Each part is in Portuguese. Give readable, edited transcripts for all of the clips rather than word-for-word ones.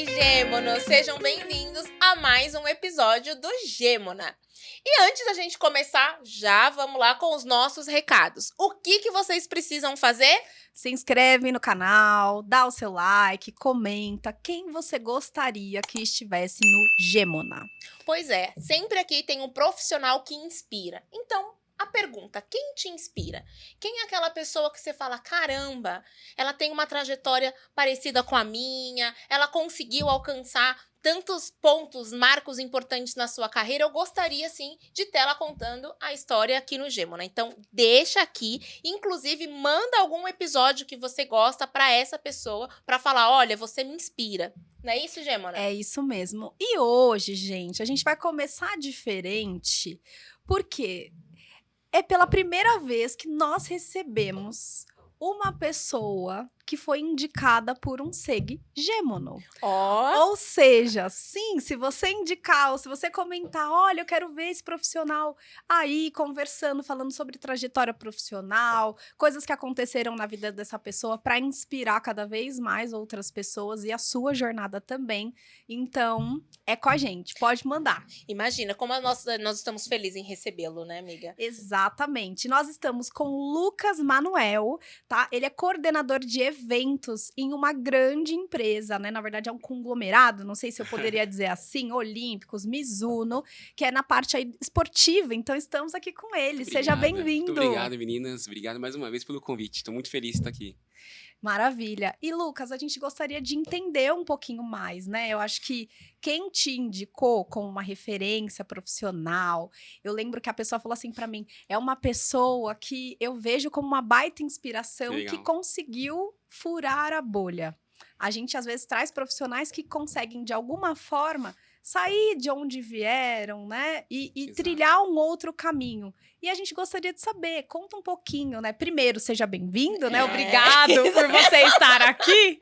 Gêmonos, sejam bem-vindos a mais um episódio do Gêmona. E antes da gente começar, já vamos lá com os nossos recados. O que vocês precisam fazer? Se inscreve no canal, dá o seu like, comenta quem você gostaria que estivesse no Gêmona. Pois é, sempre aqui tem um profissional que inspira. Então, a pergunta, quem te inspira? Quem é aquela pessoa que você fala, caramba, ela tem uma trajetória parecida com a minha, ela conseguiu alcançar tantos pontos, marcos importantes na sua carreira, eu gostaria, sim, de ter ela contando a história aqui no Gêmona. Então, deixa aqui, inclusive, manda algum episódio que você gosta para essa pessoa, para falar, olha, você me inspira. Não é isso, Gêmona? É isso mesmo. E hoje, gente, a gente vai começar diferente, porque é pela primeira vez que nós recebemos uma pessoa que foi indicada por um Seg Gêmono. Ó. Ou seja, sim, se você indicar ou se você comentar, olha, eu quero ver esse profissional aí conversando, falando sobre trajetória profissional, coisas que aconteceram na vida dessa pessoa para inspirar cada vez mais outras pessoas e a sua jornada também. Então, é com a gente, pode mandar. Imagina, como nós estamos felizes em recebê-lo, né, amiga? Exatamente. Nós estamos com o Lucas Manuel, tá? Ele é coordenador de eventos em uma grande empresa, né? Na verdade, é um conglomerado, não sei se eu poderia dizer assim, Olímpicos, Mizuno, que é na parte aí esportiva. Então, estamos aqui com ele. Seja bem-vindo. Muito obrigado, meninas. Obrigado mais uma vez pelo convite. Estou muito feliz de estar aqui. Maravilha. E, Lucas, a gente gostaria de entender um pouquinho mais, né? Eu acho que quem te indicou como uma referência profissional, eu lembro que a pessoa falou assim pra mim, é uma pessoa que eu vejo como uma baita inspiração que conseguiu furar a bolha. A gente, às vezes, traz profissionais que conseguem, de alguma forma, sair de onde vieram, né? E trilhar um outro caminho. E a gente gostaria de saber, conta um pouquinho, né? Primeiro, seja bem-vindo, né? Obrigado por você estar aqui.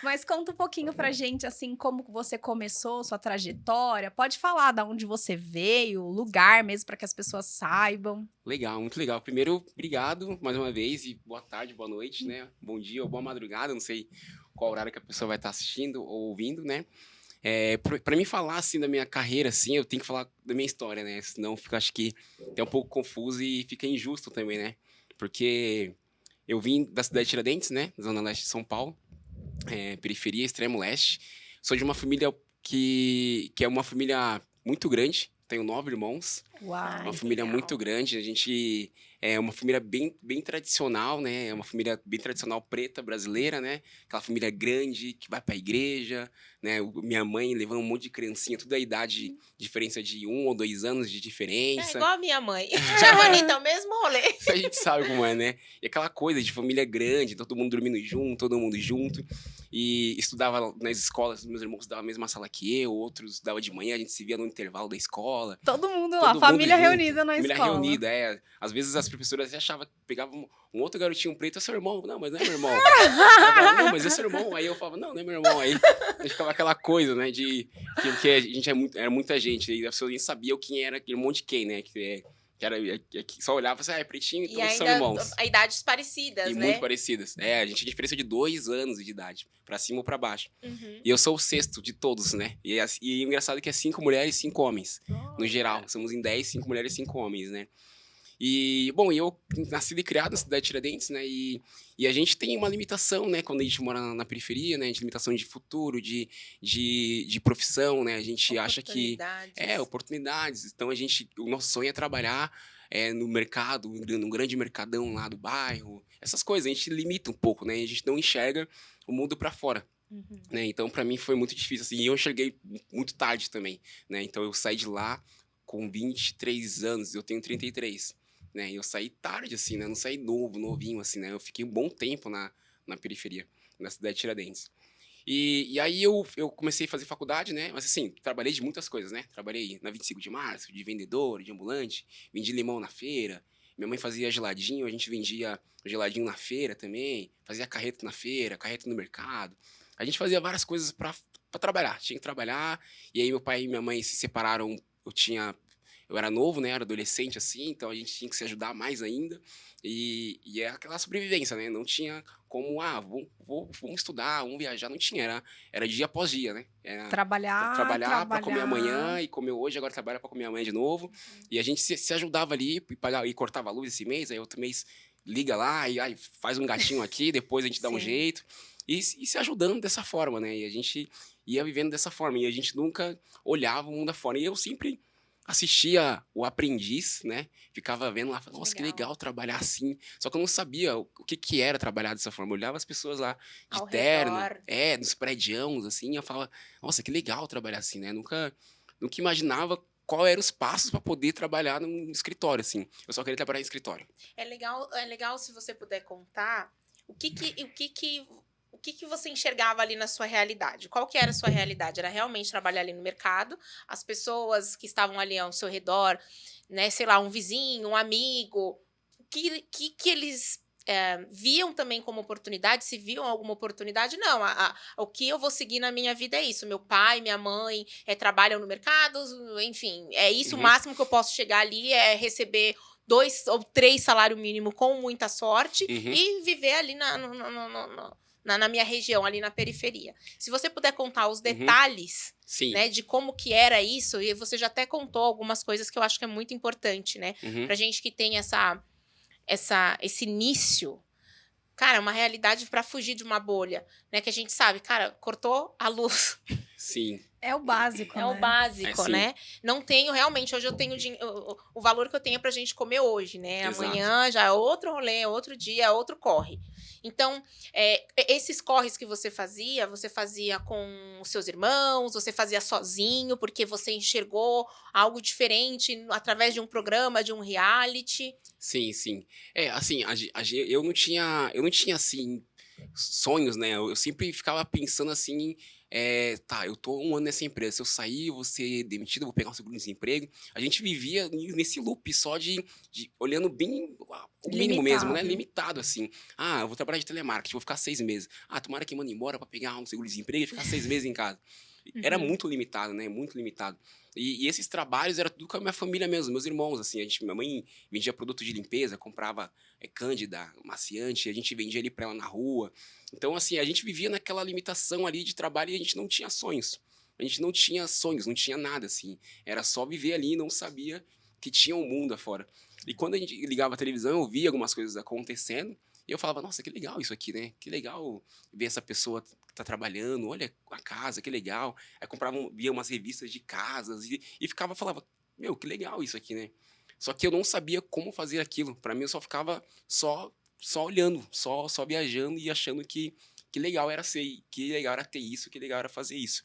Mas conta um pouquinho pra gente, assim, como você começou, sua trajetória. Pode falar de onde você veio, o lugar mesmo, para que as pessoas saibam. Legal, muito legal. Primeiro, obrigado mais uma vez e boa tarde, boa noite, né? Bom dia ou boa madrugada, não sei qual horário que a pessoa vai estar assistindo ou ouvindo, né? Para mim falar assim da minha carreira, assim, eu tenho que falar da minha história, né? Senão fica, acho que é um pouco confuso e fica injusto também, né? Porque eu vim da cidade de Tiradentes, né? Zona Leste de São Paulo, periferia, extremo leste. Sou de uma família que é uma família muito grande. Tenho 9 irmãos. Uau, uma família legal. muito grande. A gente é uma família bem tradicional, né? É uma família bem tradicional preta brasileira, né? Aquela família grande que vai pra igreja, né? Minha mãe levando um monte de criancinha, tudo a idade, diferença de 1 ou 2 anos de É diferença. igual a minha mãe. Tia Vanita, é o mesmo rolê. A gente sabe como é, né? E aquela coisa de família grande, todo mundo dormindo junto, todo mundo junto. E estudava nas escolas, meus irmãos estudavam a mesma sala que eu, outros estudavam de manhã, a gente se via no intervalo da escola. todo mundo lá, Todo família mundo junto, reunida na família escola. reunida, Às vezes as professoras achavam, pegavam um outro garotinho preto, é seu irmão. Não, mas não é meu irmão. Ela falava, não, mas é seu irmão. Aí eu falava, não é meu irmão. Aí ficava aquela coisa, né, porque a gente era muita gente, e a pessoa nem sabia quem era aquele monte de quem, né, que só olhava e falava, é pretinho, E então são ainda irmãos. a idades parecidas, E né? muito parecidas. A gente tinha diferença de 2 anos de idade, pra cima ou pra baixo. Uhum. E eu sou o sexto de todos, né? E o engraçado é que é 5 mulheres e 5 homens. No Olha. geral, somos em 10, 5 mulheres e 5 homens, né? E, bom, eu nasci e criado na cidade de Tiradentes, né? E a gente tem uma limitação, né? Quando a gente mora na periferia, né? A gente tem limitação de futuro, de profissão, né? A gente acha que... oportunidades. Então, o nosso sonho é trabalhar no mercado, no grande mercadão lá do bairro. Essas coisas, a gente limita um pouco, né? A gente não enxerga o mundo pra fora. Uhum. Né? Então, pra mim, foi muito difícil, assim. E eu enxerguei muito tarde também, né? Então, eu saí de lá com 23 anos, eu tenho 33. Né? E eu saí tarde, assim, né? Não saí novinho, assim, né? Eu fiquei um bom tempo na periferia, na cidade de Tiradentes. E aí eu comecei a fazer faculdade, né? Mas assim, trabalhei de muitas coisas, né? Trabalhei na 25 de março, de vendedor, de ambulante, vendi limão na feira. Minha mãe fazia geladinho, a gente vendia geladinho na feira também, fazia carreto na feira, carreto no mercado. A gente fazia várias coisas pra trabalhar, tinha que trabalhar. E aí meu pai e minha mãe se separaram, eu tinha eu era novo, né? Era adolescente, assim, então a gente tinha que se ajudar mais ainda. E é aquela sobrevivência, né? Não tinha como, vamos estudar, vamos viajar, não tinha. Era dia após dia, né? Era Trabalhar, trabalhar para comer trabalhar. amanhã e comer hoje, agora trabalha para comer amanhã de novo. E a gente se ajudava ali e cortava a luz esse mês, aí outro mês liga lá e aí faz um gatinho aqui, depois a gente dá um Sim. jeito. E se ajudando dessa forma, né? E a gente ia vivendo dessa forma. E a gente nunca olhava o mundo afora. E eu sempre assistia O Aprendiz, né? Ficava vendo lá, falava, nossa, que legal trabalhar assim. Só que eu não sabia o que era trabalhar dessa forma. Eu olhava as pessoas lá de Ao terno, redor. nos prédios, assim, e eu falava, nossa, que legal trabalhar assim, né? Nunca imaginava qual eram os passos para poder trabalhar num escritório, assim. Eu só queria trabalhar em escritório. É legal se você puder contar o que você enxergava ali na sua realidade. Qual que era a sua realidade? Era realmente trabalhar ali no mercado, as pessoas que estavam ali ao seu redor, né, sei lá, um vizinho, um amigo, que eles viam também como oportunidade, se viam alguma oportunidade, não, o que eu vou seguir na minha vida é isso, meu pai, minha mãe trabalham no mercado, enfim, é isso, o Uhum. máximo que eu posso chegar ali é receber 2 ou 3 salário mínimo com muita sorte Uhum. e viver ali na minha região, ali na periferia. Se você puder contar os detalhes, Sim. né, de como que era isso, e você já até contou algumas coisas que eu acho que é muito importante, né? Uhum. Pra gente que tem esse início, cara, uma realidade pra fugir de uma bolha, né? Que a gente sabe, cara, cortou a luz. Sim. É o básico, É né? o básico, sim. né? Não tenho, realmente, hoje eu tenho o valor que eu tenho é pra gente comer hoje, né? Exato. Amanhã já é outro rolê, é outro dia, é outro corre. Então, esses corres que você fazia com os seus irmãos, você fazia sozinho, porque você enxergou algo diferente através de um programa, de um reality. Sim, sim. Assim, eu não tinha, assim, sonhos, né? Eu sempre ficava pensando assim, tá, eu tô 1 ano nessa empresa, se eu sair, eu vou ser demitido, eu vou pegar um seguro-desemprego. A gente vivia nesse loop só de olhando bem o mínimo mesmo, né? Limitado. Limitado, assim. Ah, eu vou trabalhar de telemarketing, vou ficar 6 meses. Ah, tomara que manda embora pra pegar um seguro-desemprego e ficar 6 meses em casa. Era muito limitado, né? Muito limitado. E esses trabalhos era tudo com a minha família mesmo, meus irmãos, assim. Minha mãe vendia produto de limpeza, comprava cândida, maciante, a gente vendia ali pra ela na rua. Então, assim, a gente vivia naquela limitação ali de trabalho e a gente não tinha sonhos. A gente não tinha sonhos, não tinha nada, assim. Era só viver ali e não sabia que tinha um mundo afora. E quando a gente ligava a televisão, eu via algumas coisas acontecendo e eu falava, nossa, que legal isso aqui, né? Que legal ver essa pessoa que tá trabalhando, olha a casa, que legal. Aí via umas revistas de casas e falava, meu, que legal isso aqui, né? Só que eu não sabia como fazer aquilo. Para mim, eu só ficava só olhando, só viajando e achando que legal era que legal era ter isso, que legal era fazer isso.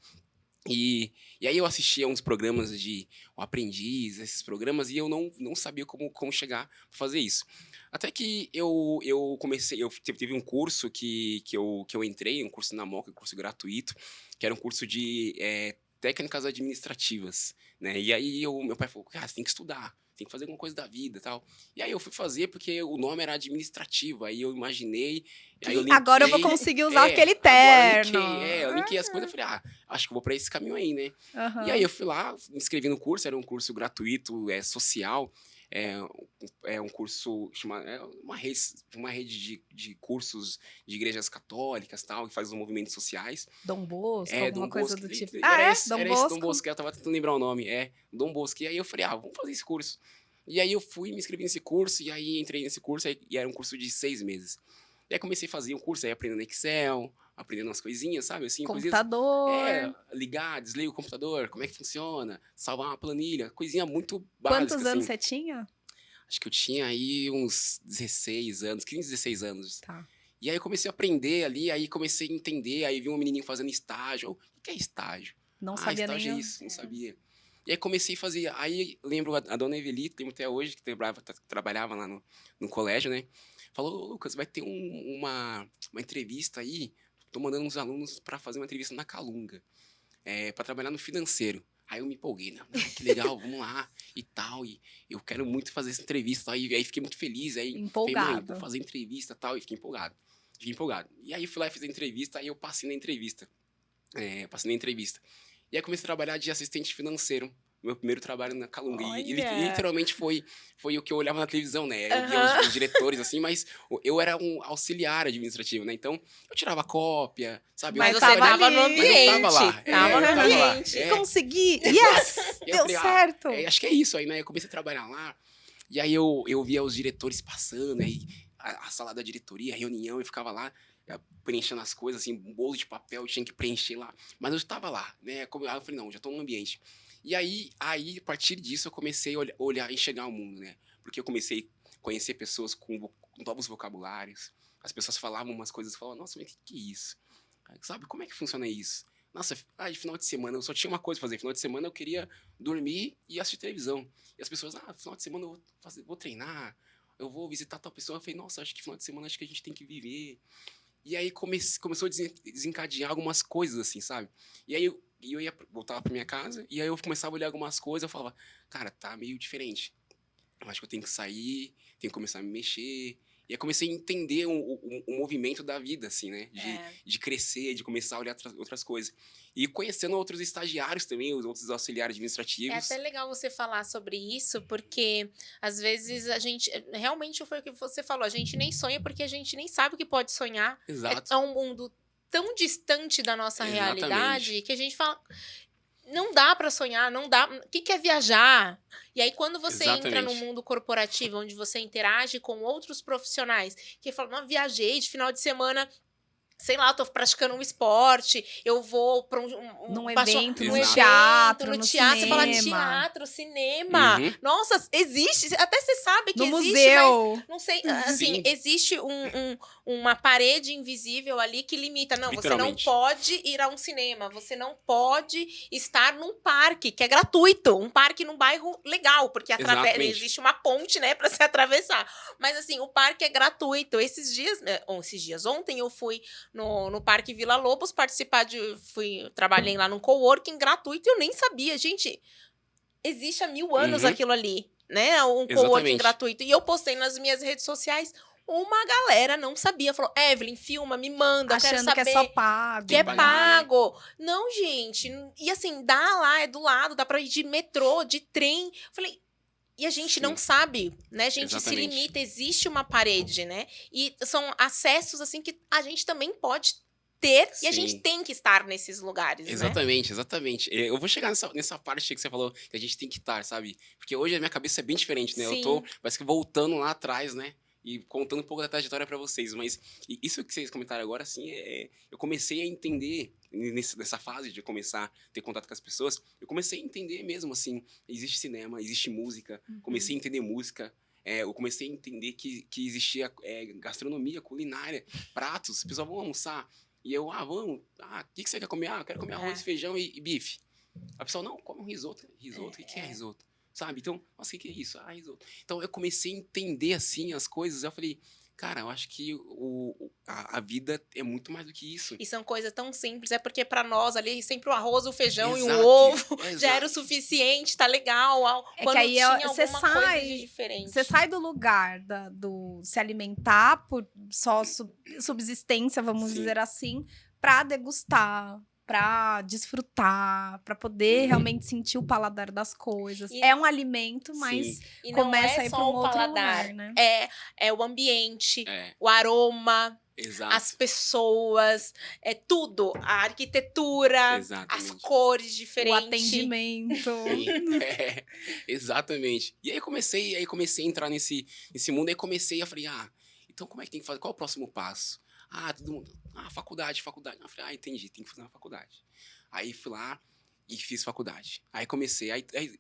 E aí eu assistia uns programas de O Aprendiz, esses programas, e eu não sabia como chegar a fazer isso. Até que eu comecei, eu teve um curso que eu entrei, um curso na Moca, um curso gratuito, que era um curso de técnicas administrativas, né? E aí meu pai falou, cara, você tem que estudar, tem que fazer alguma coisa da vida e tal. E aí eu fui fazer porque o nome era administrativo, aí eu imaginei, aí eu linkei, Agora eu vou conseguir usar aquele agora terno. eu linkei as coisas e falei, acho que eu vou para esse caminho aí, né? Aham. E aí eu fui lá, me inscrevi no curso, era um curso gratuito, social, um curso, uma rede de cursos de igrejas católicas, tal, que faz os movimentos sociais. Dom Bosco, Dom alguma coisa Bosco, do tipo. era Dom esse Bosco? Dom Bosco, eu tava tentando lembrar o nome, Dom Bosco. E aí eu falei, vamos fazer esse curso. E aí eu fui, me inscrevi nesse curso, e aí entrei nesse curso, e era um curso de 6 meses. E aí comecei a fazer um curso, aí aprendendo Excel, aprendendo umas coisinhas, sabe? Assim, coisinhas. Computador. Ligar, desliga o computador, como é que funciona, salvar uma planilha, coisinha muito básica, Quantos anos assim. você tinha? Acho que eu tinha aí uns 16 anos, 15, 16 anos. Tá. E aí eu comecei a aprender ali, aí comecei a entender, aí vi um menininho fazendo estágio. O que é estágio? Não sabia Estágio nem. é isso, não sabia. E aí comecei a fazer, aí lembro a dona Evelita, lembro até hoje, que trabalhava lá no colégio, né? Falou, Lucas, vai ter uma entrevista aí, tô mandando uns alunos para fazer uma entrevista na Calunga, para trabalhar no financeiro. Aí eu me empolguei, né? Que legal, vamos lá e tal. E eu quero muito fazer essa entrevista. Aí fiquei muito feliz. Aí falei, mãe, Empolgado. vou fazer entrevista e tal. E fiquei empolgado. E aí fui lá e fiz a entrevista. Aí eu passei na entrevista. Passei na entrevista. E aí comecei a trabalhar de assistente financeiro meu primeiro trabalho na Calunga. E Olha. literalmente foi o que eu olhava na televisão, né? Eu via Aham. os diretores, assim, mas eu era um auxiliar administrativo, né? Então, eu tirava cópia, sabe? Mas Mas eu você tava tava no ali. Mas eu tava ambiente. lá. Tava no eu tava lá. ambiente. E consegui! Exato. Yes! E eu Deu falei, certo! acho que é isso. Aí, né, eu comecei a trabalhar lá. E aí eu via os diretores passando, aí a sala da diretoria, a reunião, eu ficava lá preenchendo as coisas, assim, um bolo de papel, eu tinha que preencher lá. Mas eu estava lá, né? Aí eu falei, não, já estou no ambiente. E aí, a partir disso, eu comecei a olhar, enxergar o mundo, né? Porque eu comecei a conhecer pessoas com novos vocabulários. As pessoas falavam umas coisas, eu falava, nossa, mas o que é isso? Sabe, como é que funciona isso? Nossa, de final de semana eu só tinha uma coisa pra fazer. Final de semana eu queria dormir e assistir televisão. E as pessoas, final de semana eu vou treinar, eu vou visitar tal pessoa. Eu falei, nossa, acho que final de semana acho que a gente tem que viver. E aí começou a desencadear algumas coisas, assim, sabe? E aí eu ia voltar pra minha casa, e aí eu começava a olhar algumas coisas, eu falava, cara, tá meio diferente. Eu acho que eu tenho que sair, tenho que começar a me mexer. E aí comecei a entender o movimento da vida, assim, né? De crescer, de começar a olhar outras coisas. E conhecendo outros estagiários também, os outros auxiliares É administrativos. até legal você falar sobre isso, porque às vezes a gente. Realmente foi o que você falou, a gente nem sonha porque a gente nem sabe o que pode sonhar. Exato. É um mundo tão distante da nossa Exatamente. realidade que a gente fala. Não dá pra sonhar, não dá. O que é viajar? E aí, quando você entra no Exatamente. mundo corporativo, onde você interage com outros profissionais, que falam, não, viajei de final de semana, sei lá, eu tô praticando um esporte, eu vou pra Num baixo- evento, num num Exato. teatro, no no teatro, você fala cinema, teatro, cinema. Uhum. Nossa, existe, até você sabe que no existe, museu. mas não sei, assim, Sim. existe uma parede invisível ali que limita. Não, você não Literalmente. pode ir a um cinema, você não pode estar num parque, que é gratuito, um parque num bairro legal, porque Exatamente. existe uma ponte, né, pra se atravessar. Mas assim, o parque é gratuito. Esses dias, ontem eu fui no Parque Vila Lobos participar trabalhei lá num coworking gratuito e eu nem sabia, gente, existe há 1000 anos Uhum. aquilo ali, né, um coworking Exatamente. gratuito, e eu postei nas minhas redes sociais, uma galera não sabia, falou, Evelyn, filma, me manda, eu quero Achando saber. que é só pago. Que é pagar, né? pago. Não, gente. E assim, dá lá, é do lado, dá pra ir de metrô, de trem. Falei, e a gente não Sim. sabe, né? A gente se Exatamente. limita, existe uma parede, né? E são acessos, assim, que a gente também pode ter e a gente Sim. tem que estar nesses lugares, né? Exatamente. Eu vou chegar nessa parte que você falou que a gente tem que estar, sabe? Porque hoje a minha cabeça é bem diferente, né? Eu tô, Sim. parece que voltando lá atrás, né? E contando um pouco da trajetória pra vocês. Mas isso que vocês comentaram agora, assim, eu comecei a entender nessa fase de começar a ter contato com as pessoas. Eu comecei a entender mesmo, assim, existe cinema, existe música. Comecei a entender música. Eu comecei a entender que existia gastronomia, culinária, pratos. O pessoal, vão almoçar. E eu, vamos. O que você quer comer? Eu quero comer arroz, feijão e bife. A pessoa, não, come um risoto. Risoto, o que é risoto? Sabe? Então, nossa, o que é isso? Risoto. Então, eu comecei a entender, assim, as coisas. Eu falei, cara, eu acho que a vida é muito mais do que isso. E são coisas tão simples, é porque pra nós ali, sempre o arroz, o feijão e um Exato, ovo já exato. era o suficiente, tá legal. É Quando que aí tinha você alguma coisa sai, de diferente. você sai do lugar do se alimentar por só subsistência, vamos Sim. dizer assim, pra degustar, pra desfrutar, pra poder realmente sentir o paladar das coisas. E- É um alimento, mas Sim. E não começa a é ir só pra um o outro paladar, lugar, né? é o ambiente, É, o aroma, exato. as pessoas, é tudo. A arquitetura, Exatamente. as cores O diferentes. atendimento. Sim, exatamente. E aí comecei a entrar nesse mundo, aí comecei, eu falei, então como é que tem que fazer? Qual é o próximo passo? Todo mundo, faculdade. Eu falei, entendi, tem que fazer uma faculdade. Aí fui lá e fiz faculdade. Aí comecei,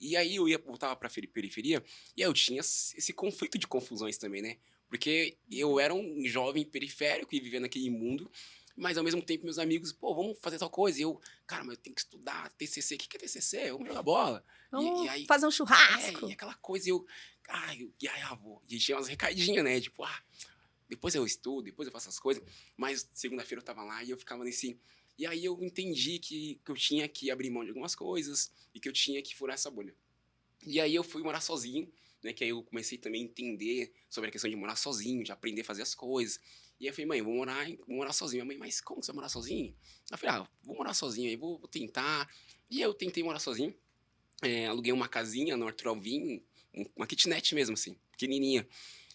e aí eu voltava pra periferia, e aí eu tinha esse conflito de confusões também, né? Porque eu era um jovem periférico e vivendo naquele mundo, mas ao mesmo tempo meus amigos, vamos fazer tal coisa. E eu, cara, mas eu tenho que estudar TCC. O que é TCC? Vamos jogar bola. Vamos E aí, fazer um churrasco. e aquela coisa, vou. E tinha umas recadinhas, né? Tipo, depois eu estudo, depois eu faço as coisas. Mas segunda-feira eu tava lá e eu ficava nesse... E aí eu entendi que eu tinha que abrir mão de algumas coisas e que eu tinha que furar essa bolha. E aí eu fui morar sozinho, né? Que aí eu comecei também a entender sobre a questão de morar sozinho, de aprender a fazer as coisas. E aí eu falei, mãe, vou morar sozinho. Minha mãe, mas como você vai morar sozinho? Eu falei, vou morar sozinho aí, vou tentar. E eu tentei morar sozinho. aluguei uma casinha no Arthur Alvim, uma kitnet mesmo, assim, pequenininha.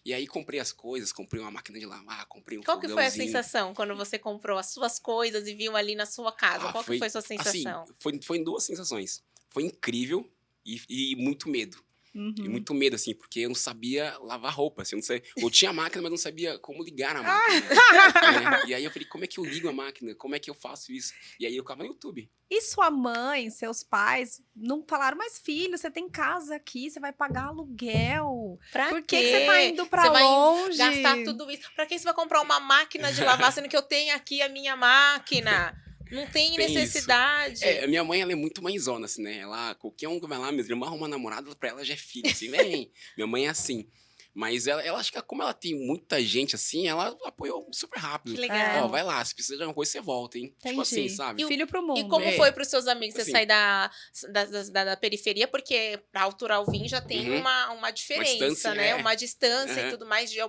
E aí comprei as coisas, comprei uma máquina de lavar, comprei um Qual que foi a fogãozinho. sensação quando você comprou as suas coisas e viu ali na sua casa? Qual que foi a sua Assim, sensação? foi em duas sensações. Foi incrível e muito medo. E Uhum. muito medo, assim, porque eu não sabia lavar roupa, assim, eu não sei. Eu tinha a máquina, mas não sabia como ligar a máquina. Né? E aí eu falei, como é que eu ligo a máquina? Como é que eu faço isso? E aí eu ficava no YouTube. E sua mãe, seus pais não falaram, mas filho, você tem casa aqui, você vai pagar aluguel. Pra Por quê? que você tá indo pra Você vai longe? gastar tudo isso. Pra que você vai comprar uma máquina de lavar, sendo que eu tenho aqui a minha máquina? Não tem Tem isso. necessidade. A minha mãe, ela é muito mãezona, assim, né? Ela, qualquer um que vai lá, minha irmã arruma namorada, pra ela já é filho, assim, vem. Minha mãe é assim. Mas ela acho que como ela tem muita gente assim, ela apoiou super rápido. Que legal. Ó, vai lá, se precisa de alguma coisa, você volta, hein? Tipo assim, Entendi. sabe? Filho pro mundo. E como É. foi pros seus amigos você Assim. sair da periferia? Porque pra Altura Alvim já tem Uhum. uma diferença, distância, né? é. Uma distância e Aham. tudo mais. Já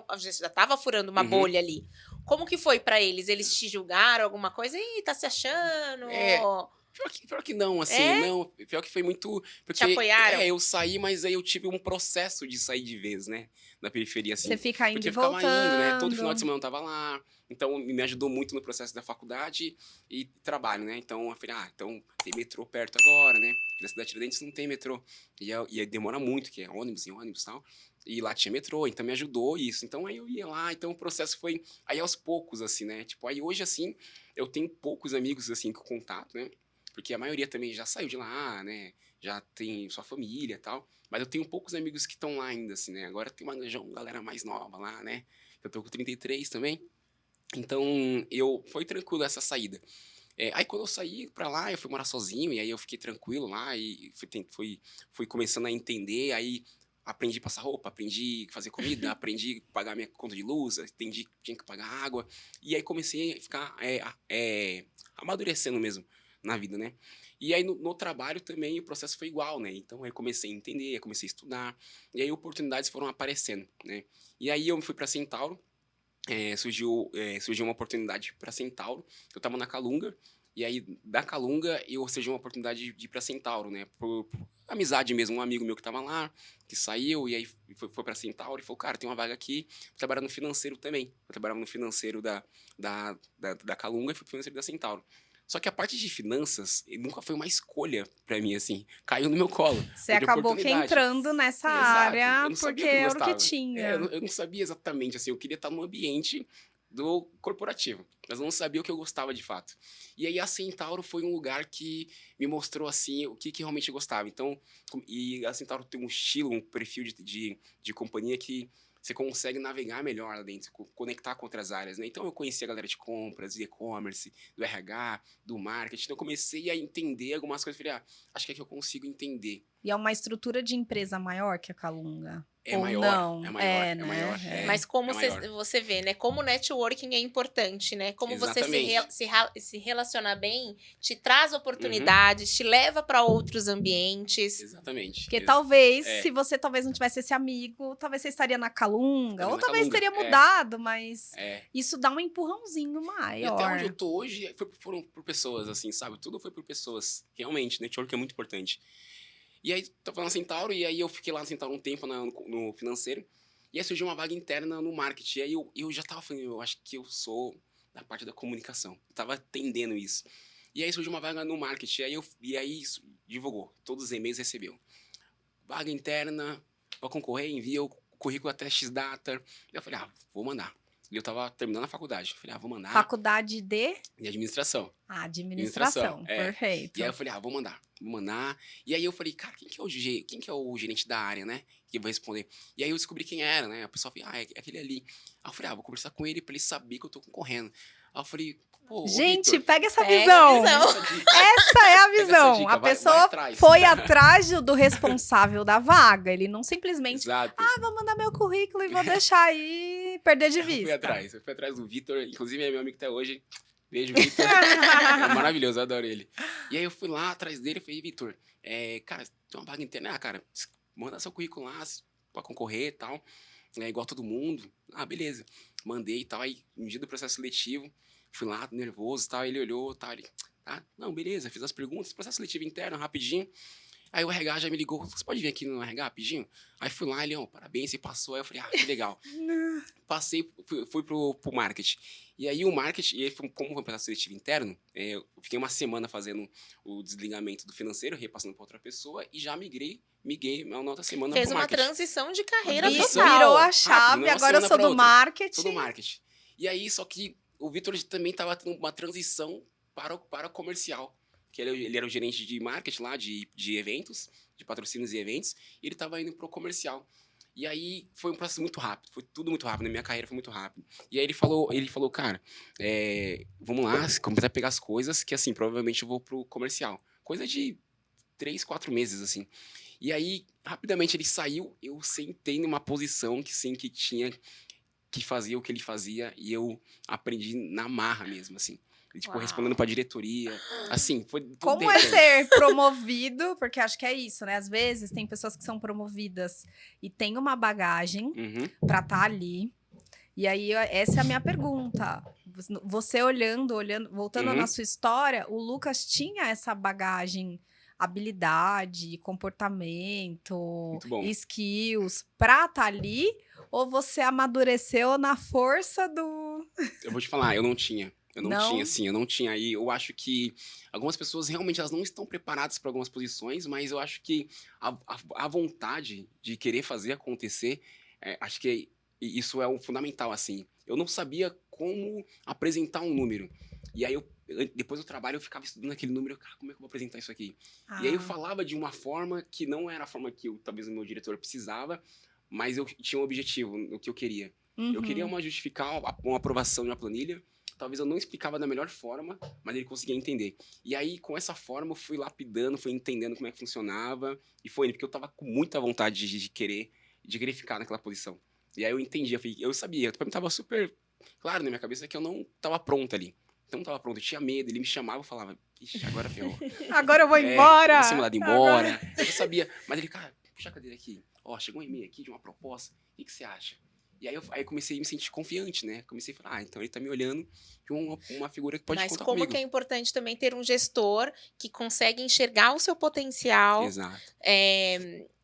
tava furando uma Uhum. bolha ali. Como que foi pra eles? Eles te julgaram alguma coisa? Ih, tá se achando? É. Pior que não, assim, É? não. Pior que foi muito. Porque, apoiaram? eu saí, mas aí eu tive um processo de sair de vez, né? Na periferia, assim. Você fica indo Porque e eu ficava voltando. indo, né? Todo final de semana eu tava lá. Então, me ajudou muito no processo da faculdade e trabalho, né? Então, eu falei, então tem metrô perto agora, né? Porque na cidade de Tiradentes não tem metrô. E aí demora muito, que é ônibus e tal. E lá tinha metrô, então me ajudou isso. Então, aí eu ia lá. Então, o processo foi aí aos poucos, assim, né? Tipo, aí hoje, assim, eu tenho poucos amigos, assim, com contato, né? Porque a maioria também já saiu de lá, né? Já tem sua família e tal. Mas eu tenho poucos amigos que estão lá ainda, assim, né? Agora tem uma galera mais nova lá, né? Eu tô com 33 também. Então, foi tranquilo essa saída. Aí quando eu saí pra lá, eu fui morar sozinho, e aí eu fiquei tranquilo lá, e fui começando a entender, aí aprendi a passar roupa, aprendi a fazer comida, aprendi a pagar minha conta de luz, entendi que tinha que pagar água, e aí comecei a ficar amadurecendo mesmo na vida, né? E aí no trabalho também o processo foi igual, né? Então aí comecei a entender, comecei a estudar, e aí oportunidades foram aparecendo, né? E aí eu fui pra Centauro, surgiu uma oportunidade para Centauro. Eu estava na Calunga, e aí da Calunga surgiu uma oportunidade de ir para Centauro, né? Por amizade mesmo, um amigo meu que estava lá, que saiu, e aí foi para Centauro e falou, cara, tem uma vaga aqui, vou trabalhar no financeiro também. Eu trabalhava no financeiro da Calunga e fui pro financeiro da Centauro. Só que a parte de finanças nunca foi uma escolha para mim, assim. Caiu no meu colo. Você foi de acabou que oportunidade. entrando nessa Exato, área eu não sabia porque o que eu era o que gostava. tinha. Eu não sabia exatamente, assim, eu queria estar num ambiente do corporativo, mas eu não sabia o que eu gostava de fato. E aí a Centauro foi um lugar que me mostrou, assim, o que realmente eu gostava. Então, e a Centauro tem um estilo, um perfil de companhia que você consegue navegar melhor lá dentro, conectar com outras áreas, né? Então eu conheci a galera de compras, de e-commerce, do RH, do marketing, então eu comecei a entender algumas coisas, falei, acho que é que eu consigo entender. E é uma estrutura de empresa maior que a Calunga? É Ou maior, não? é maior, É, é né? maior. É. Mas como é maior. você vê, né? Como o networking é importante, né? Como você Exatamente. se relacionar bem, te traz Uhum. oportunidades, te leva para outros ambientes. Exatamente. Porque talvez, É. se você talvez não tivesse esse amigo, talvez você estaria na Calunga. Estaria Ou na talvez Calunga, teria mudado, mas isso dá um empurrãozinho E até onde maior. eu tô hoje foram por pessoas, assim, sabe? Tudo foi por pessoas. Realmente, network é muito importante. E aí, tô falando na Centauro, e aí eu fiquei lá na Centauro um tempo no financeiro. E aí surgiu uma vaga interna no marketing. E aí eu já tava falando, eu acho que eu sou da parte da comunicação. Eu tava entendendo isso. E aí surgiu uma vaga no marketing. E aí isso divulgou. Todos os e-mails recebeu. Vaga interna, pra concorrer, envia o currículo até X-Data. Eu falei, vou mandar. E eu tava terminando a faculdade. Eu falei, vou mandar. Faculdade de De administração. administração. Perfeito. E aí eu falei, vou mandar. E aí eu falei, cara, quem que é o gerente da área, né? Que vai responder. E aí eu descobri quem era, né? A pessoa falou, é aquele ali. Aí eu falei, vou conversar com ele pra ele saber que eu tô concorrendo. Aí eu falei, pô, Gente, Victor, pega essa Pega visão. a visão. essa dica. Essa é a Pega essa visão. dica, A vai pessoa atrás. foi atrás do responsável da vaga. Ele não simplesmente, Exato. vou mandar meu currículo e vou deixar aí perder de vista. Eu fui atrás do Vitor, inclusive é meu amigo até hoje. Beijo, Vitor. É maravilhoso, eu adoro ele. E aí eu fui lá atrás dele e falei, Vitor, cara, tem uma vaga interna, cara, manda seu currículo lá pra concorrer e tal. É igual todo mundo. Beleza. Mandei e tal. Aí, no dia do processo seletivo, fui lá, nervoso e tal. Ele olhou e tal. Ele, não, beleza, fiz as perguntas. Processo seletivo interno, rapidinho. Aí o RH já me ligou, você pode vir aqui no RH rapidinho? Aí fui lá, ele, parabéns, você passou. Aí eu falei, que legal. Passei, fui pro marketing. E aí o marketing, e aí, como foi um processo seletivo interno, eu fiquei uma semana fazendo o desligamento do financeiro, repassando para outra pessoa, e já migrei na outra semana Fez pro uma marketing. transição de carreira transição. total. Virou a Rápido, chave, uma agora eu semana sou pra do outra. marketing. Todo marketing. E aí, só que o Vitor também estava tendo uma transição para o comercial. Que ele era o gerente de marketing lá, de eventos, de patrocínios e eventos, e ele estava indo pro comercial. E aí foi um processo muito rápido, foi tudo muito rápido, na minha carreira foi muito rápido. E aí ele falou, cara, vamos lá, começar a pegar as coisas, que assim, provavelmente eu vou pro comercial. Coisa de 3, 4 meses, assim. E aí, rapidamente ele saiu, eu sentei numa posição que sim, que tinha que fazia o que ele fazia, e eu aprendi na marra mesmo, assim. Tipo, Uau. respondendo pra diretoria, assim, foi tudo Como de é repente. ser promovido? Porque acho que é isso, né? Às vezes tem pessoas que são promovidas e têm uma bagagem Uhum, pra estar ali. E aí, essa é a minha pergunta. Você olhando, voltando Uhum. na sua história, o Lucas tinha essa bagagem, habilidade, comportamento, Muito bom. skills pra estar ali? Ou você amadureceu na força do. Eu vou te falar, eu não tinha. Eu não Não? tinha, assim, eu não tinha. E eu acho que algumas pessoas realmente elas não estão preparadas para algumas posições, mas eu acho que a vontade de querer fazer acontecer, acho que isso é o fundamental, assim. Eu não sabia como apresentar um número. E aí, depois do trabalho, eu ficava estudando aquele número, cara, como é que eu vou apresentar isso aqui? E aí eu falava de uma forma que não era a forma que talvez o meu diretor precisava, mas eu tinha um objetivo, o que eu queria. Eu queria justificar uma aprovação de uma planilha. Talvez eu não explicava da melhor forma, mas ele conseguia entender. E aí, com essa forma, eu fui lapidando, fui entendendo como é que funcionava. E foi porque eu tava com muita vontade de querer ficar naquela posição. E aí eu entendi, eu sabia, pra mim tava super claro na minha cabeça que eu não tava pronto ali. Então não tava pronto, eu tinha medo, ele me chamava e falava, ixi, agora ferrou. Agora eu vou embora! Eu vou ser mandado embora. Agora... Eu sabia, mas ele, cara, puxa a cadeira aqui. Chegou um e-mail aqui de uma proposta, o que você acha? E aí eu comecei a me sentir confiante, né? Comecei a falar, então ele tá me olhando de uma figura que pode Mas contar como comigo. que é importante também ter um gestor que consegue enxergar o seu potencial, Exato.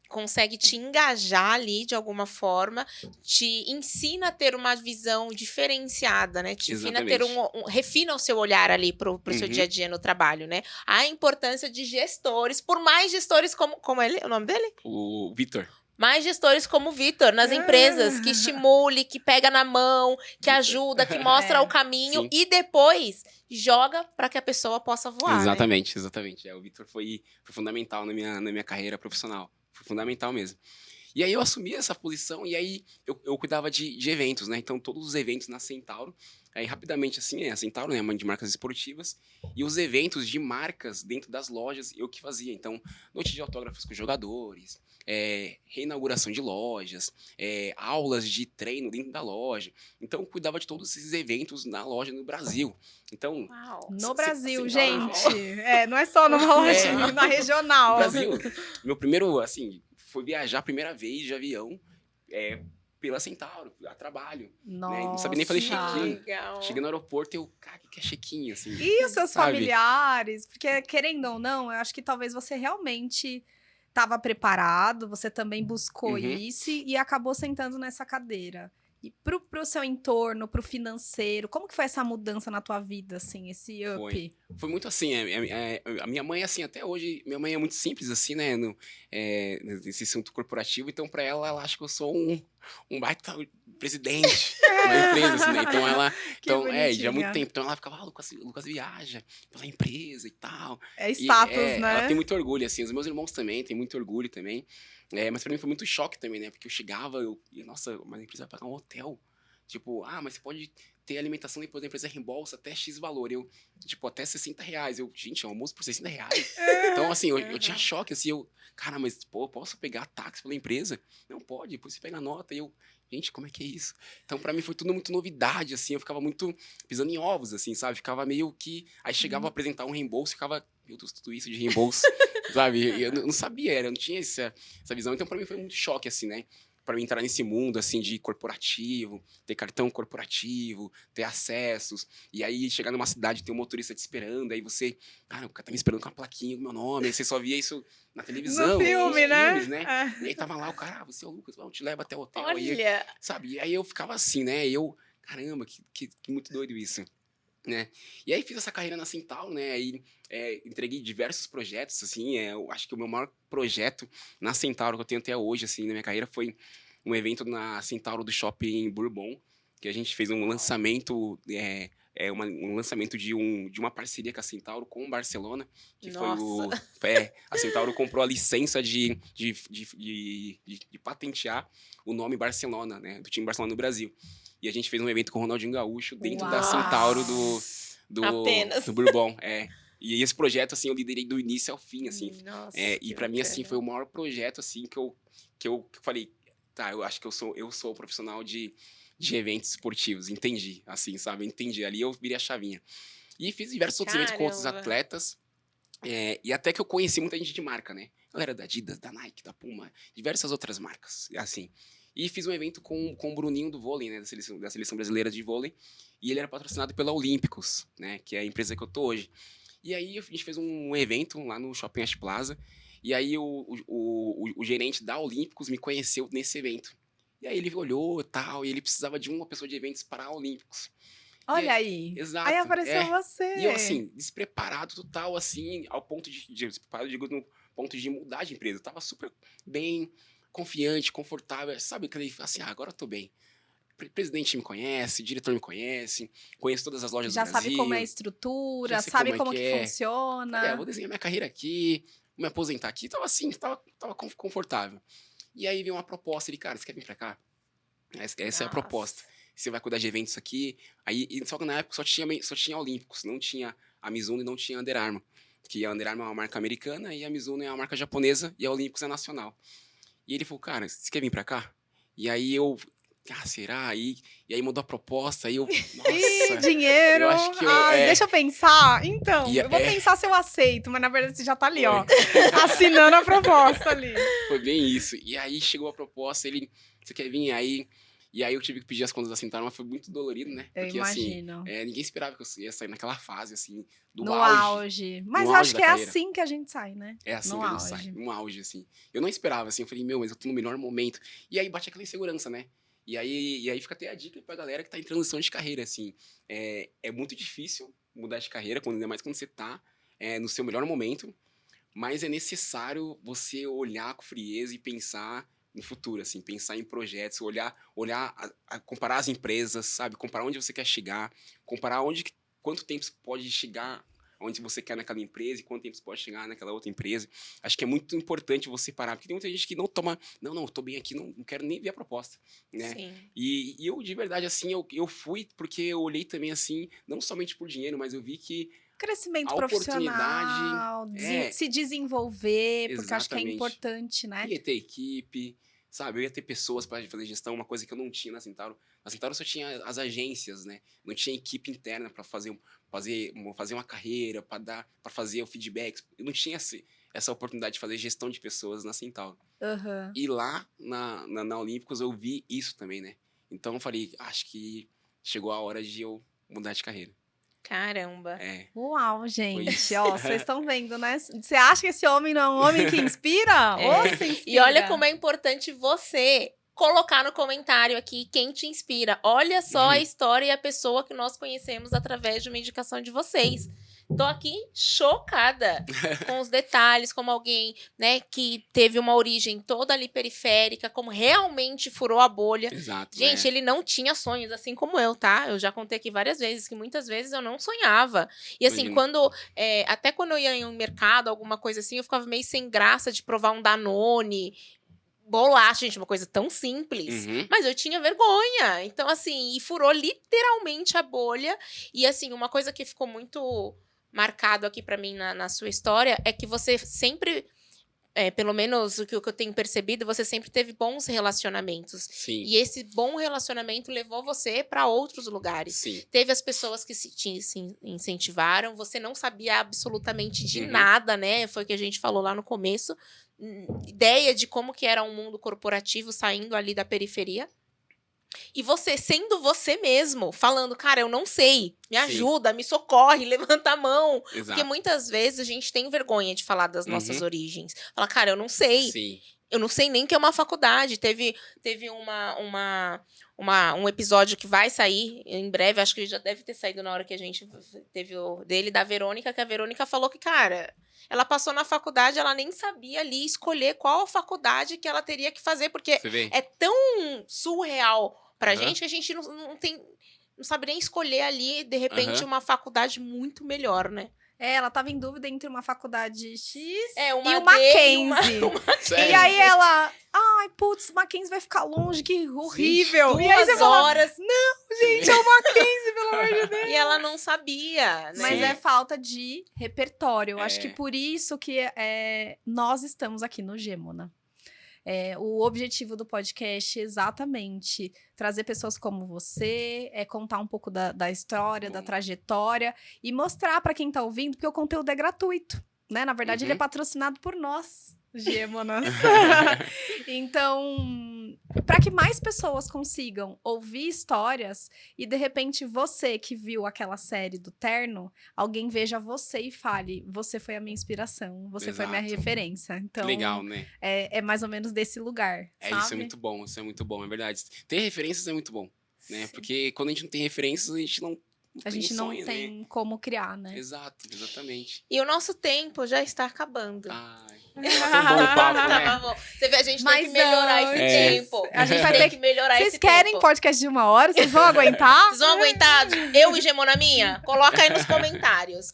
consegue te engajar ali de alguma forma, te ensina a ter uma visão diferenciada, né? Te ensina a ter refina o seu olhar ali pro seu dia a dia no trabalho, né? A importância de gestores, por mais gestores como ele, o nome dele? O Vitor. Mais gestores como o Vitor nas empresas, que estimule, que pega na mão, que ajuda, que mostra o caminho. Sim. E depois joga para que a pessoa possa voar. Exatamente, né? exatamente. O Vitor foi fundamental na minha carreira profissional. Foi fundamental mesmo. E aí eu assumi essa posição e aí eu cuidava de eventos, né? Então todos os eventos na Centauro, aí rapidamente assim, a Centauro, né, mãe de marcas esportivas, e os eventos de marcas dentro das lojas eu que fazia. Então, noite de autógrafos com jogadores, reinauguração de lojas, aulas de treino dentro da loja. Então eu cuidava de todos esses eventos na loja no Brasil. Então, no Brasil, Centauro, gente. Não é só numa loja, na regional. No Brasil, meu primeiro, assim, foi viajar a primeira vez de avião pela Centauro, a trabalho. Nossa. Né? Não sabia nem fazer check-in. Legal. Cheguei no aeroporto e eu, cara, o que é check-in, assim? E os seus sabe? familiares? Porque, querendo ou não, eu acho que talvez você realmente estava preparado, você também buscou isso e acabou sentando nessa cadeira. E pro seu entorno, pro financeiro, como que foi essa mudança na tua vida, assim, esse up? Foi muito assim, a minha mãe, assim, até hoje, minha mãe é muito simples, assim, né, nesse assunto corporativo, então pra ela acha que eu sou um baita presidente da empresa, assim, né, então ela, já há muito tempo, então ela ficava, Lucas viaja pela empresa e tal. É status, né? Ela tem muito orgulho, assim, os meus irmãos também têm muito orgulho também, mas pra mim foi muito choque também, né, porque eu chegava, nossa, mas a empresa vai pagar um hotel, tipo, mas você pode ter alimentação depois da empresa reembolsa até X valor. Eu, tipo, até R$60. Gente, é um almoço por R$60. Então, assim, eu tinha choque, assim, cara, mas, pô, posso pegar táxi pela empresa? Não pode, depois você pega a nota. E eu, gente, como é que é isso? Então, pra mim, foi tudo muito novidade, assim, eu ficava muito pisando em ovos, assim, sabe? Ficava meio que, aí chegava a apresentar um reembolso, ficava, meu Deus, tudo isso de reembolso, sabe? Eu não sabia, eu não tinha essa visão. Então, pra mim, foi muito choque, assim, né? para mim entrar nesse mundo, assim, de corporativo, ter cartão corporativo, ter acessos, e aí chegar numa cidade, ter um motorista te esperando, aí você, cara, o cara tá me esperando com uma plaquinha com meu nome, aí você só via isso na televisão, No filme, nos né? filmes, né? E aí tava lá o cara, você é o Lucas, eu te levo até o hotel, aí, Olha, sabe? E aí eu ficava assim, né? Caramba, que muito doido isso, né? E aí fiz essa carreira na Centauro, né? Aí entreguei diversos projetos, assim. Eu acho que o meu maior projeto na Centauro que eu tenho até hoje, assim, na minha carreira, foi um evento na Centauro do Shopping Bourbon, que a gente fez um lançamento, um lançamento de uma parceria com a Centauro com o Barcelona, que nossa. a Centauro comprou a licença de patentear o nome Barcelona, né? Do time Barcelona no Brasil. E a gente fez um evento com o Ronaldinho Gaúcho dentro da Uau. Centauro Apenas. do Bourbon. E esse projeto, assim, eu liderei do início ao fim, assim. Nossa, E que pra mim, assim, bacana. foi o maior projeto, assim, que eu falei, tá, eu acho que eu sou profissional de eventos esportivos. Entendi, assim, sabe? Entendi. Ali eu virei a chavinha. E fiz diversos outros eventos com outros Caramba. atletas. E até que eu conheci muita gente de marca, né? Galera da Adidas, da Nike, da Puma, diversas outras marcas, assim. E fiz um evento com o Bruninho do vôlei, né? Da seleção brasileira de vôlei. E ele era patrocinado pela Olímpicos, né? Que é a empresa que eu tô hoje. E aí a gente fez um evento lá no Shopping West Plaza. E aí o gerente da Olímpicos me conheceu nesse evento. E aí ele olhou e tal, e ele precisava de uma pessoa de eventos para a Olímpicos. Olha aí. Exato. Aí apareceu você. E eu, assim, despreparado total, assim, ao ponto despreparado, digo, no ponto de mudar de empresa. Eu tava super bem, confiante, confortável, sabe? Que ele fala assim, agora eu tô bem. Presidente me conhece, diretor me conhece, conheço todas as lojas Já do Brasil. sabe como é a estrutura, já sei sabe como que que é. funciona. Falei, vou desenhar minha carreira aqui, vou me aposentar aqui. Tava assim, tava confortável. E aí veio uma proposta, ele, cara, você quer vir pra cá? Essa é a proposta. Você vai cuidar de eventos aqui. Só que na época só tinha Olímpicos, não tinha a Mizuno e não tinha a Under Armour. Que a Under Armour é uma marca americana e a Mizuno é uma marca japonesa e a Olímpicos é nacional. E ele falou, cara, você quer vir pra cá? E aí eu, será? E aí mudou a proposta, aí eu, Ih, nossa. dinheiro. Eu acho que Deixa eu pensar. Então, E eu vou pensar se eu aceito, mas na verdade você já tá ali, Foi. ó. Assinando a proposta ali. Foi bem isso. E aí chegou a proposta, você quer vir aí? E aí eu tive que pedir as contas da Centauro, mas foi muito dolorido, né? Eu Porque, imagino. assim, ninguém esperava que eu ia sair naquela fase, assim, do No auge. auge. Mas No eu auge acho da que é carreira. assim que a gente sai, né? É assim No que a gente auge. sai, no auge, assim. Eu não esperava, assim, eu falei, mas eu tô no melhor momento. E aí bate aquela insegurança, né? E aí fica até a dica pra galera que tá em transição de carreira, assim. É muito difícil mudar de carreira, ainda mais quando você tá no seu melhor momento. Mas é necessário você olhar com frieza e pensar no futuro, assim, pensar em projetos, olhar comparar as empresas, sabe? Comparar onde você quer chegar, comparar quanto tempo você pode chegar onde você quer naquela empresa e quanto tempo você pode chegar naquela outra empresa. Acho que é muito importante você parar, porque tem muita gente que não toma, não, eu tô bem aqui, não quero nem ver a proposta, né? Sim. E eu, de verdade, assim, eu fui porque eu olhei também, assim, não somente por dinheiro, mas eu vi que Crescimento a profissional, oportunidade se desenvolver, porque eu acho que é exatamente. importante, né? Ia ter equipe, sabe? Eu ia ter pessoas para fazer gestão, uma coisa que eu não tinha na Centauro. Na Centauro só tinha as agências, né? Não tinha equipe interna para fazer uma carreira, para fazer o feedback. Eu não tinha essa oportunidade de fazer gestão de pessoas na Centauro. Uhum. E lá na Olímpicos eu vi isso também, né? Então eu falei, acho que chegou a hora de eu mudar de carreira. Caramba. Uau, gente. isso. Ó, vocês estão vendo, né? Você acha que esse homem não é um homem que inspira? É. Ou se inspira? E olha como é importante você colocar no comentário aqui quem te inspira. Olha só a história e a pessoa que nós conhecemos através de uma indicação de vocês. Tô aqui chocada com os detalhes, como alguém, né, que teve uma origem toda ali periférica, como realmente furou a bolha. Exato. Gente, ele não tinha sonhos, assim como eu, tá? Eu já contei aqui várias vezes que muitas vezes eu não sonhava. E assim, Imagino. até quando eu ia em um mercado, alguma coisa assim, eu ficava meio sem graça de provar um Danone, bolacha, gente, uma coisa tão simples. Uhum. Mas eu tinha vergonha. Então, assim, e furou literalmente a bolha. E assim, uma coisa que ficou muito marcado aqui pra mim na sua história é que você sempre, pelo menos o que eu tenho percebido, você sempre teve bons relacionamentos. Sim. E esse bom relacionamento levou você para outros lugares. Sim. Teve as pessoas que te incentivaram, você não sabia absolutamente de Uhum. nada, né? Foi o que a gente falou lá no começo. ideia de como que era um mundo corporativo saindo ali da periferia. E você sendo você mesmo, falando, cara, eu não sei, me ajuda, me socorre, levanta a mão. Exato. Porque muitas vezes a gente tem vergonha de falar das nossas origens. Fala, cara, eu não sei. Sim. Eu não sei nem o que é uma faculdade. Teve um episódio que vai sair em breve, acho que já deve ter saído na hora que a gente teve o dele, da Verônica, que a Verônica falou que, cara, ela passou na faculdade, ela nem sabia ali escolher qual a faculdade que ela teria que fazer, porque Você vê? é tão surreal pra gente que a gente não sabe nem escolher ali, de repente, uma faculdade muito melhor, né? Ela tava em dúvida entre uma faculdade X É, uma e o D Mackenzie. Sério? E aí ela, ai, putz, Mackenzie vai ficar longe, que horrível. Duas E aí você fala, horas. gente, é o Mackenzie, pelo amor de Deus. E ela não sabia, né? Mas é falta de repertório. Eu acho É. que por isso que nós estamos aqui no Gêmona. O objetivo do podcast é exatamente trazer pessoas como você, contar um pouco da história, da trajetória e mostrar para quem tá ouvindo, porque o conteúdo é gratuito, né? Na verdade, ele é patrocinado por nós, Gêmonas. Então, para que mais pessoas consigam ouvir histórias e, de repente, você que viu aquela série do Terno, alguém veja você e fale, você foi a minha inspiração, você foi a minha Exato. referência. Então, Legal, né? é mais ou menos desse lugar, sabe? Isso é muito bom, é verdade. Ter referências é muito bom, né? Sim. Porque quando a gente não tem referências, a gente não A gente não sonho, tem né? como criar, né? Exato, exatamente. E o nosso tempo já está acabando. Ai, tá tão bom o papo, né? Tá bom. Você vê, a gente tem Mas que melhorar esse antes, tempo. a gente vai tem ter que melhorar Vocês esse querem tempo. podcast de 1 hora? Vocês vão aguentar? Vocês vão aguentar? Eu e Gemona minha? Coloca aí nos comentários.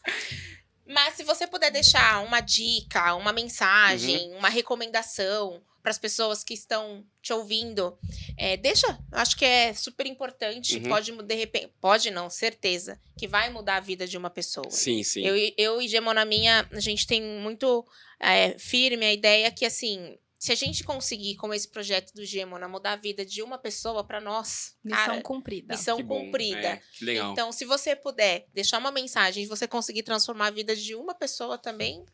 Mas se você puder deixar uma dica, uma mensagem, uma recomendação para as pessoas que estão te ouvindo, deixa. Acho que é super importante. Pode, de repente, pode não, certeza, que vai mudar a vida de uma pessoa. Sim, sim. Eu e Gemona minha, a gente tem muito firme a ideia que, assim, se a gente conseguir, com esse projeto do Gemona, mudar a vida de uma pessoa, para nós, Missão cara, cumprida. missão Que bom, cumprida. que legal. Então, se você puder deixar uma mensagem e você conseguir transformar a vida de uma pessoa também,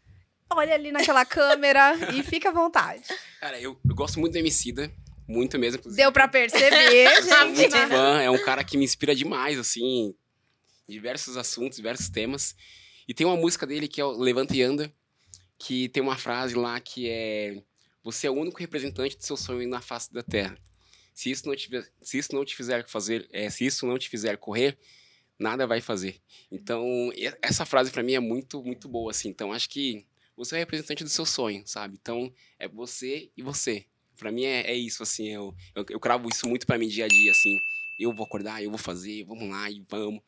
Olha ali naquela câmera e fica à vontade. Cara, eu gosto muito do Emicida, muito mesmo. Inclusive. Deu pra perceber, Eu sou gente. muito né? fã, é um cara que me inspira demais, assim, em diversos assuntos, diversos temas. E tem uma música dele que é o Levanta e Anda, que tem uma frase lá que é: você é o único representante do seu sonho na face da terra. Se isso não te fizer correr, nada vai fazer. Então, essa frase pra mim é muito, muito boa, assim. Então, acho que você é o representante do seu sonho, sabe? Então, é você e você. Pra mim é isso, assim. Eu cravo isso muito pra mim dia a dia, assim. Eu vou acordar, eu vou fazer, vamos lá e vamos.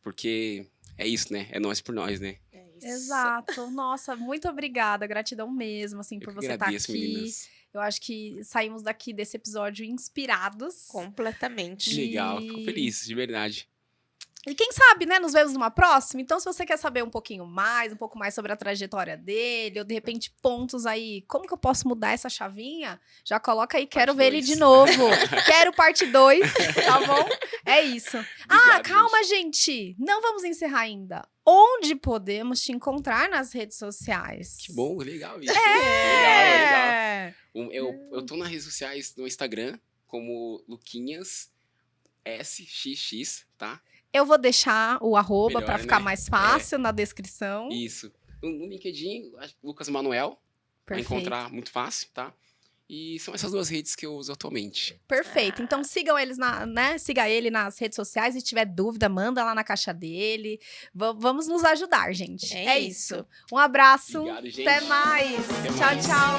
Porque é isso, né? É nós por nós, né? é isso. Exato. Nossa, muito obrigada. Gratidão mesmo, assim, por Eu que você estar agradeço, aqui. meninas. Eu acho que saímos desse episódio inspirados. Completamente. Legal, fico feliz, de verdade. E quem sabe, né, nos vemos numa próxima. Então, se você quer saber um pouco mais sobre a trajetória dele, ou de repente pontos aí, como que eu posso mudar essa chavinha? Já coloca aí, quero ver ele de novo. Quero parte 2, tá bom? É isso. Obrigado, Calma, gente. Não vamos encerrar ainda. Onde podemos te encontrar nas redes sociais? Que bom, legal isso. Legal. É! Eu tô nas redes sociais, no Instagram, como Luquinhas SXX, tá? Eu vou deixar o arroba Melhor, pra ficar né? mais fácil na descrição. Isso. No LinkedIn, Lucas Manuel, vai Perfeito. encontrar muito fácil, tá? E são essas 2 redes que eu uso atualmente. Perfeito. Então sigam eles siga ele nas redes sociais. Se tiver dúvida, manda lá na caixa dele. Vamos nos ajudar, gente. É isso. Um abraço. Obrigado, gente. Até mais. Até Tchau, mais. tchau.